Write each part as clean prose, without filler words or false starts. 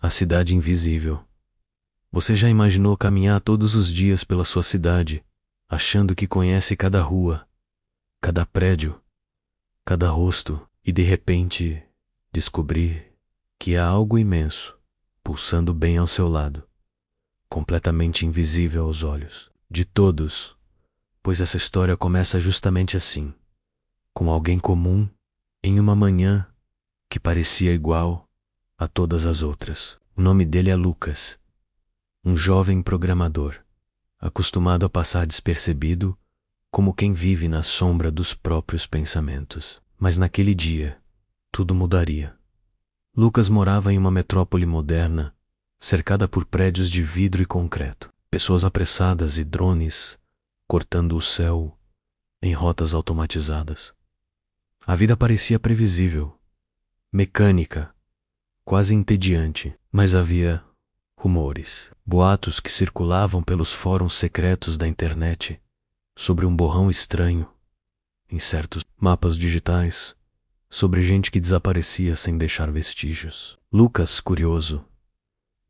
A cidade invisível. Você já imaginou caminhar todos os dias pela sua cidade, achando que conhece cada rua, cada prédio, cada rosto, e de repente descobrir que há algo imenso pulsando bem ao seu lado, completamente invisível aos olhos de todos, pois essa história começa justamente assim, com alguém comum em uma manhã que parecia igual a todas as outras. O nome dele é Lucas, um jovem programador, acostumado a passar despercebido como quem vive na sombra dos próprios pensamentos. Mas naquele dia, tudo mudaria. Lucas morava em uma metrópole moderna, cercada por prédios de vidro e concreto, pessoas apressadas e drones cortando o céu em rotas automatizadas. A vida parecia previsível, mecânica, quase entediante, mas havia rumores, boatos que circulavam pelos fóruns secretos da internet sobre um borrão estranho, em certos mapas digitais, sobre gente que desaparecia sem deixar vestígios. Lucas, curioso,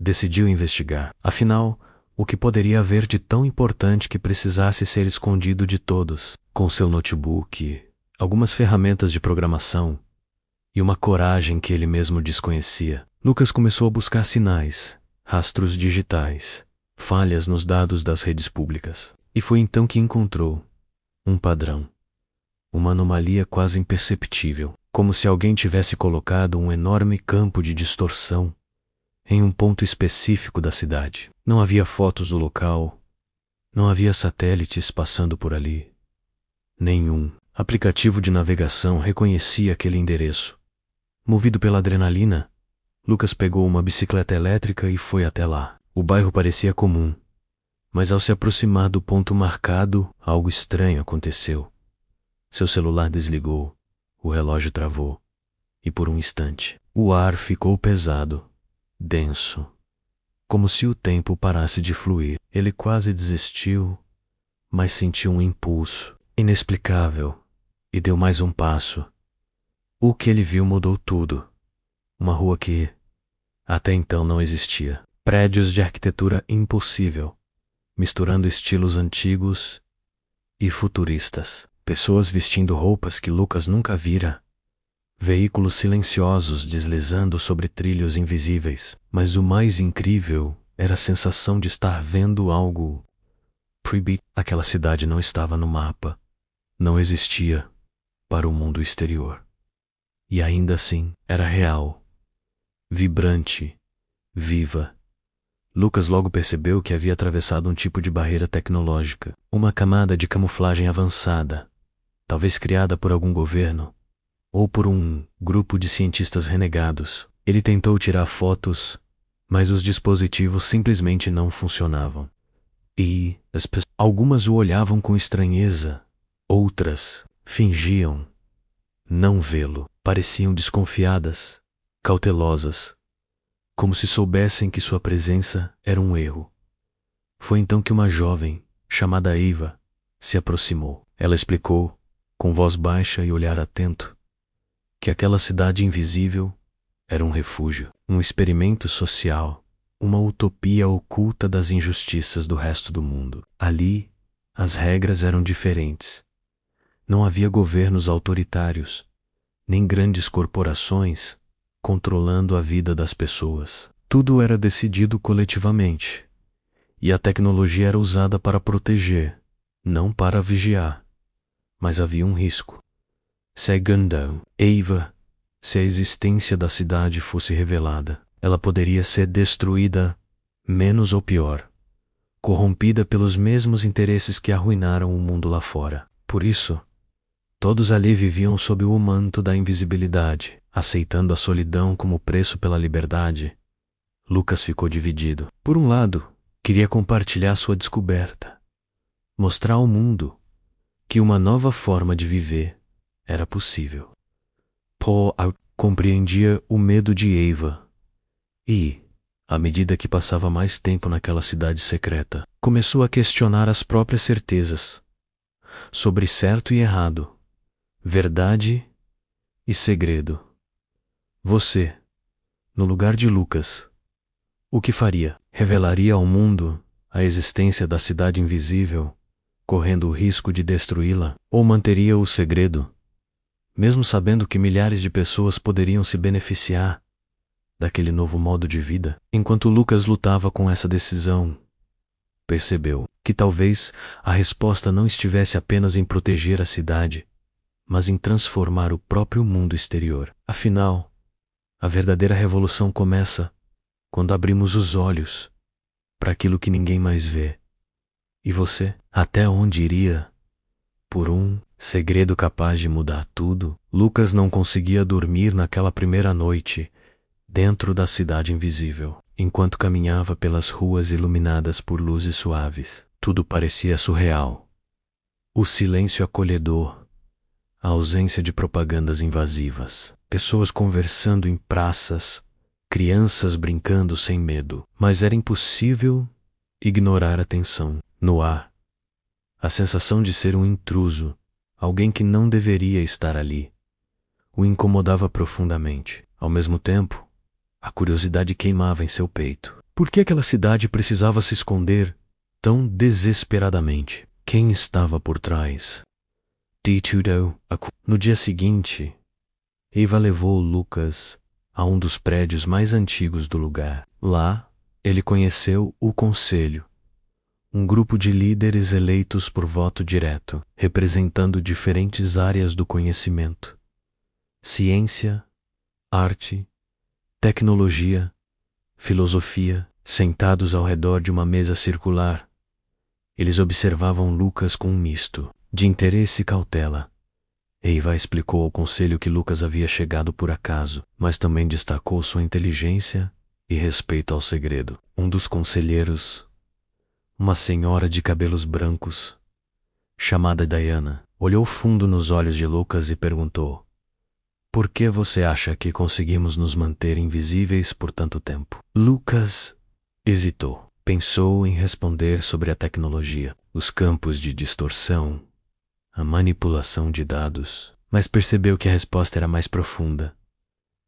decidiu investigar. Afinal, o que poderia haver de tão importante que precisasse ser escondido de todos? Com seu notebook, algumas ferramentas de programação e uma coragem que ele mesmo desconhecia, Lucas começou a buscar sinais, rastros digitais, falhas nos dados das redes públicas. E foi então que encontrou um padrão, uma anomalia quase imperceptível, como se alguém tivesse colocado um enorme campo de distorção em um ponto específico da cidade. Não havia fotos do local, não havia satélites passando por ali. Nenhum aplicativo de navegação reconhecia aquele endereço. Movido pela adrenalina, Lucas pegou uma bicicleta elétrica e foi até lá. O bairro parecia comum, mas ao se aproximar do ponto marcado, algo estranho aconteceu. Seu celular desligou, o relógio travou, e por um instante, o ar ficou pesado, denso, como se o tempo parasse de fluir. Ele quase desistiu, mas sentiu um impulso inexplicável e deu mais um passo. O que ele viu mudou tudo. Uma rua que até então não existia. Prédios de arquitetura impossível, misturando estilos antigos e futuristas. Pessoas vestindo roupas que Lucas nunca vira. Veículos silenciosos deslizando sobre trilhos invisíveis. Mas o mais incrível era a sensação de estar vendo algo proibido. Aquela cidade não estava no mapa. Não existia para o mundo exterior. E ainda assim era real, vibrante, viva. Lucas logo percebeu que havia atravessado um tipo de barreira tecnológica, uma camada de camuflagem avançada, talvez criada por algum governo ou por um grupo de cientistas renegados. Ele tentou tirar fotos, mas os dispositivos simplesmente não funcionavam. E algumas o olhavam com estranheza, outras fingiam não vê-lo. Pareciam desconfiadas, cautelosas, como se soubessem que sua presença era um erro. Foi então que uma jovem, chamada Eva, se aproximou. Ela explicou, com voz baixa e olhar atento, que aquela cidade invisível era um refúgio, um experimento social, uma utopia oculta das injustiças do resto do mundo. Ali, as regras eram diferentes. Não havia governos autoritários, nem grandes corporações controlando a vida das pessoas. Tudo era decidido coletivamente, e a tecnologia era usada para proteger, não para vigiar. Mas havia um risco. Segundo Eva, se a existência da cidade fosse revelada, ela poderia ser destruída, menos ou pior, corrompida pelos mesmos interesses que arruinaram o mundo lá fora. Por isso, todos ali viviam sob o manto da invisibilidade, aceitando a solidão como preço pela liberdade. Lucas ficou dividido. Por um lado, queria compartilhar sua descoberta, mostrar ao mundo que uma nova forma de viver era possível. Paul compreendia o medo de Eva e, à medida que passava mais tempo naquela cidade secreta, começou a questionar as próprias certezas sobre certo e errado, verdade e segredo. Você, no lugar de Lucas, O que faria? Revelaria ao mundo a existência da cidade invisível, correndo o risco de destruí-la, ou manteria o segredo, mesmo sabendo que milhares de pessoas poderiam se beneficiar daquele novo modo de vida? Enquanto Lucas lutava com essa decisão, percebeu que talvez a resposta não estivesse apenas em proteger a cidade, mas em transformar o próprio mundo exterior. Afinal, a verdadeira revolução começa quando abrimos os olhos para aquilo que ninguém mais vê. E você? Até onde iria por um segredo capaz de mudar tudo? Lucas não conseguia dormir naquela primeira noite dentro da cidade invisível. Enquanto caminhava pelas ruas iluminadas por luzes suaves, tudo parecia surreal. O silêncio acolhedor, a ausência de propagandas invasivas, pessoas conversando em praças, crianças brincando sem medo. Mas era impossível ignorar a tensão no ar. A sensação de ser um intruso, alguém que não deveria estar ali, o incomodava profundamente. Ao mesmo tempo, a curiosidade queimava em seu peito. Por que aquela cidade precisava se esconder tão desesperadamente? Quem estava por trás? No dia seguinte, Eva levou Lucas a um dos prédios mais antigos do lugar. Lá, ele conheceu o Conselho, um grupo de líderes eleitos por voto direto, representando diferentes áreas do conhecimento: ciência, arte, tecnologia, filosofia. Sentados ao redor de uma mesa circular, eles observavam Lucas com um misto de interesse e cautela. Eva explicou ao conselho que Lucas havia chegado por acaso, mas também destacou sua inteligência e respeito ao segredo. Um dos conselheiros, uma senhora de cabelos brancos, chamada Diana, olhou fundo nos olhos de Lucas e perguntou: "Por que você acha que conseguimos nos manter invisíveis por tanto tempo?" Lucas hesitou. Pensou em responder sobre a tecnologia, os campos de distorção, a manipulação de dados, mas percebeu que a resposta era mais profunda.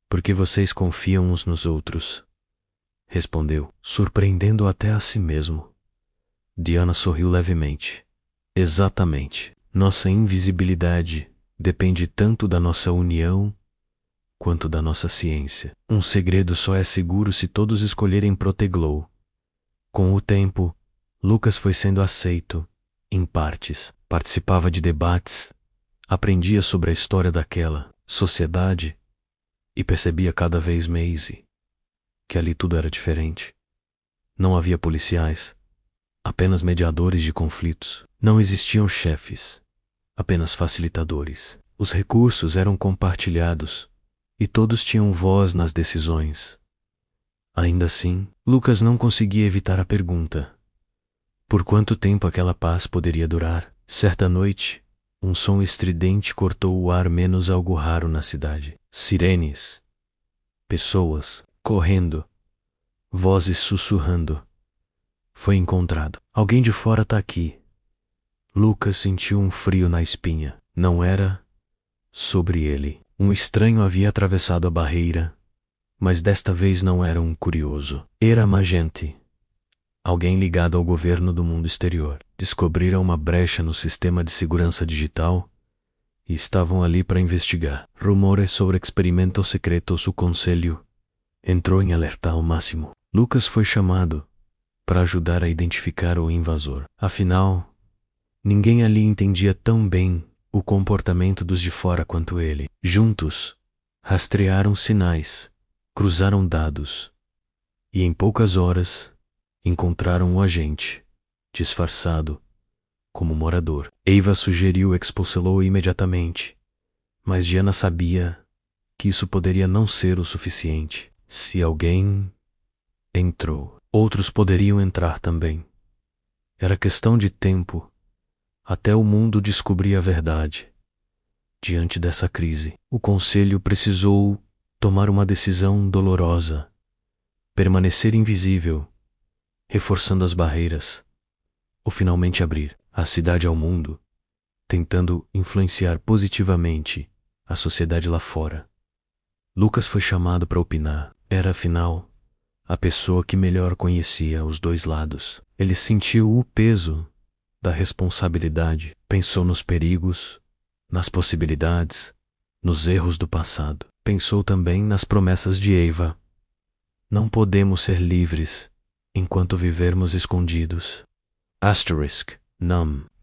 "Porque vocês confiam uns nos outros", respondeu, surpreendendo até a si mesmo. Diana sorriu levemente. "Exatamente. Nossa invisibilidade depende tanto da nossa união quanto da nossa ciência. Um segredo só é seguro se todos escolherem protegê-lo." Com o tempo, Lucas foi sendo aceito, em partes. Participava de debates, aprendia sobre a história daquela sociedade e percebia cada vez mais que ali tudo era diferente. Não havia policiais, apenas mediadores de conflitos. Não existiam chefes, apenas facilitadores. Os recursos eram compartilhados e todos tinham voz nas decisões. Ainda assim, Lucas não conseguia evitar a pergunta: por quanto tempo aquela paz poderia durar? Certa noite, um som estridente cortou o ar, menos algo raro na cidade. Sirenes, pessoas correndo, vozes sussurrando. Foi encontrado. "Alguém de fora tá aqui." Lucas sentiu um frio na espinha. Não era sobre ele. Um estranho havia atravessado a barreira, mas desta vez não era um curioso. Era Magente, alguém ligado ao governo do mundo exterior. Descobriram uma brecha no sistema de segurança digital e estavam ali para investigar. Rumores sobre experimentos secretos. O conselho entrou em alerta ao máximo. Lucas foi chamado para ajudar a identificar o invasor. Afinal, ninguém ali entendia tão bem o comportamento dos de fora quanto ele. Juntos, rastrearam sinais, cruzaram dados e em poucas horas encontraram o agente, disfarçado como morador. Eva sugeriu expulsá-lo imediatamente, mas Diana sabia que isso poderia não ser o suficiente. Se alguém entrou, outros poderiam entrar também. Era questão de tempo até o mundo descobrir a verdade. Diante dessa crise, o conselho precisou tomar uma decisão dolorosa: permanecer invisível, reforçando as barreiras, ou finalmente abrir a cidade ao mundo, tentando influenciar positivamente a sociedade lá fora. Lucas foi chamado para opinar. Era, afinal, a pessoa que melhor conhecia os dois lados. Ele sentiu o peso da responsabilidade, pensou nos perigos, nas possibilidades, nos erros do passado. Pensou também nas promessas de Eva. Não podemos ser livres enquanto vivermos escondidos.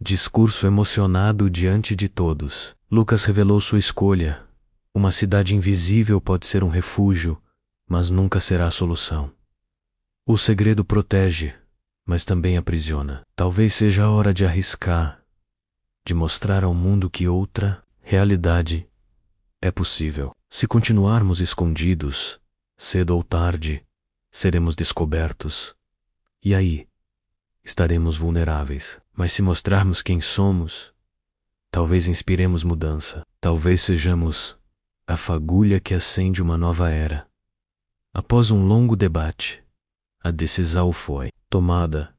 Discurso emocionado diante de todos. Lucas revelou sua escolha. Uma cidade invisível pode ser um refúgio, mas nunca será a solução. O segredo protege, mas também aprisiona. Talvez seja a hora de arriscar, de mostrar ao mundo que outra realidade é possível. Se continuarmos escondidos, cedo ou tarde, seremos descobertos. E aí, estaremos vulneráveis. Mas se mostrarmos quem somos, talvez inspiremos mudança. Talvez sejamos a fagulha que acende uma nova era. Após um longo debate, a decisão foi tomada.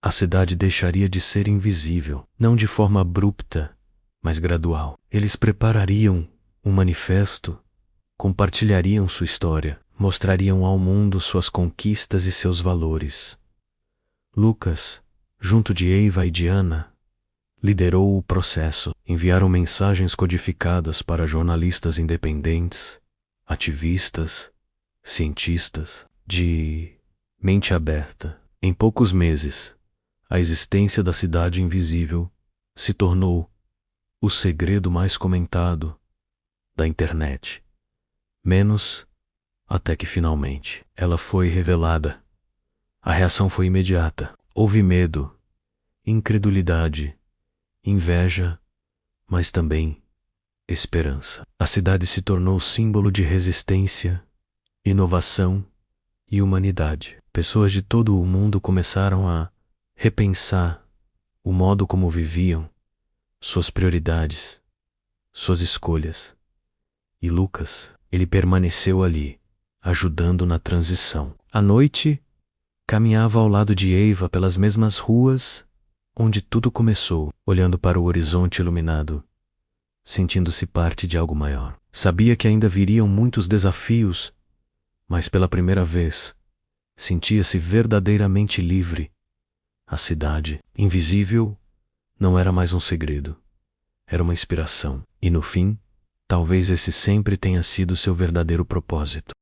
A cidade deixaria de ser invisível, não de forma abrupta, mas gradual. Eles preparariam um manifesto, compartilhariam sua história, mostrariam ao mundo suas conquistas e seus valores. Lucas, junto de Eva e de Ana, liderou o processo. Enviaram mensagens codificadas para jornalistas independentes, ativistas, cientistas, de mente aberta. Em poucos meses, a existência da cidade invisível se tornou o segredo mais comentado da internet. Menos até que finalmente ela foi revelada. A reação foi imediata. Houve medo, incredulidade, inveja, mas também esperança. A cidade se tornou símbolo de resistência, inovação e humanidade. Pessoas de todo o mundo começaram a repensar o modo como viviam, suas prioridades, suas escolhas. E Lucas, ele permaneceu ali, ajudando na transição. À noite, caminhava ao lado de Eva pelas mesmas ruas onde tudo começou, olhando para o horizonte iluminado, sentindo-se parte de algo maior. Sabia que ainda viriam muitos desafios, mas pela primeira vez, sentia-se verdadeiramente livre. A cidade, invisível, não era mais um segredo. Era uma inspiração. E no fim, talvez esse sempre tenha sido seu verdadeiro propósito.